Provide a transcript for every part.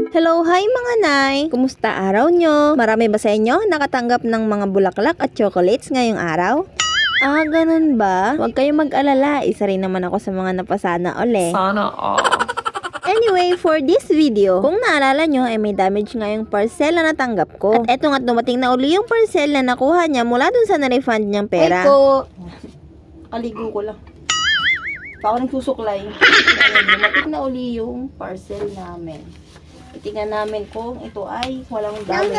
Hello, hi mga nay! Kumusta araw nyo? Marami ba sa inyo nakatanggap ng mga bulaklak at chocolates ngayong araw? Ganun ba? Huwag kayong mag-alala, isa rin naman ako sa mga napasana uli. Sana all. Anyway, for this video, kung naalala nyo, may damage nga yung parcel na natanggap ko. At eto nga't dumating na uli yung parcel na nakuha niya mula dun sa na-refund niyang pera. Ay ko! Kaligo ko lang. Pa ako nagsusuklay. Dumating na uli yung parcel namin. Itingnan namin kung ito ay walang damage.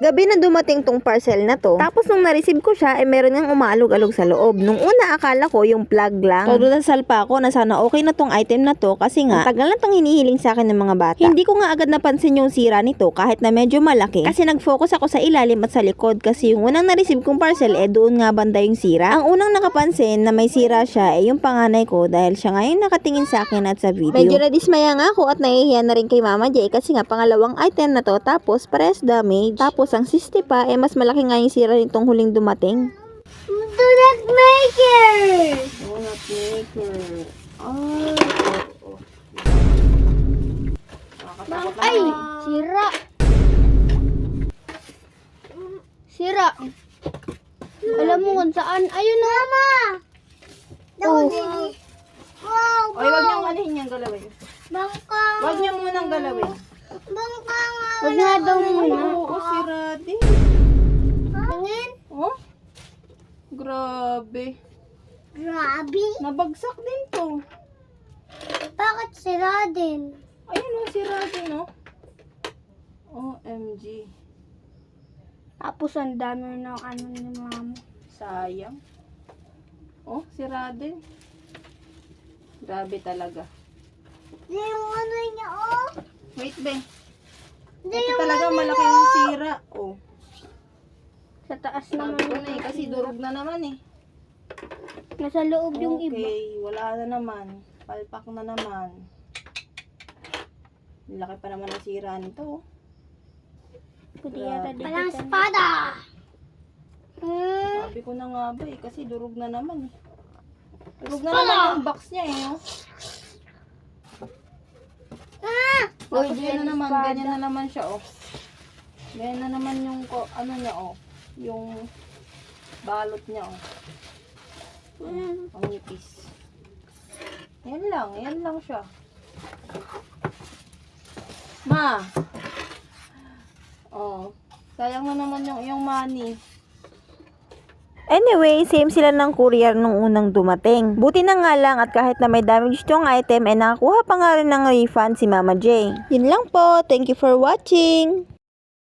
Gabi na dumating tong parcel na to. Tapos nung na-receive ko siya, meron ngang umaalog-alog sa loob. Nung una, akala ko yung plug lang. Todo dasal pa ako na sana okay na tong item na to kasi nga, ang tagal na tong hinihiling sa akin ng mga bata. Hindi ko nga agad napansin yung sira nito kahit na medyo malaki. Kasi nag-focus ako sa ilalim at sa likod kasi yung unang na-receive kong parcel doon nga banda yung sira. Ang unang nakapansin na may sira siya yung panganay ko dahil siya nga yung nakatingin sa akin at sa video. Medyo nadismaya nga ako at nahihiya na rin kay Mama J kasi nga pangalawang item na to tapos pares damage. Tapos ang siste pa mas malaki nga yung sira nitong huling dumating. Donut maker! Ay! Sira! Sira! Alam mo kung saan? Ayun na! Mama! Ay, wag niyong alihin yung galawin. Bangkang! Wag niyo munang galawin. Bangkang! Huwag nga daw muna. Oo, sira din. Tingin? Oh? Grabe. Grabe! Nabagsak din to. Bakit sira din? Ayun o, sira din o. OMG. Tapos ang dami na ano ni Mama. Sayang. Oh, sira din. Grabe talaga. Hindi yung ano niya, oh! Wait, be. Hindi Ito yung talaga ano malaki niya, yung oh! sira. Oh. Sa taas Sabi naman. ko na eh, kasi durog na naman eh. Nasa loob yung iba. Okay, wala na naman. Palpak na naman. Laki pa naman ang sira nito. Oh. Pwede yata Grabe. dito. Walang espada! Sabi ko na nga ba eh, kasi durog na naman eh. Durog na naman yung box niya eh. Oh. Tapos yan na naman, ganyan na naman siya oh. Ganyan na naman yung ano niya oh. Yung balot niya oh. Ang nipis. Yan lang siya. Ma! Oh, sayang na naman yung money. Anyway, same sila ng courier nung unang dumating. Buti na nga lang at kahit na may damage tong item, nakakuha pa nga rin ng refund si Mama J. Yun lang po. Thank you for watching.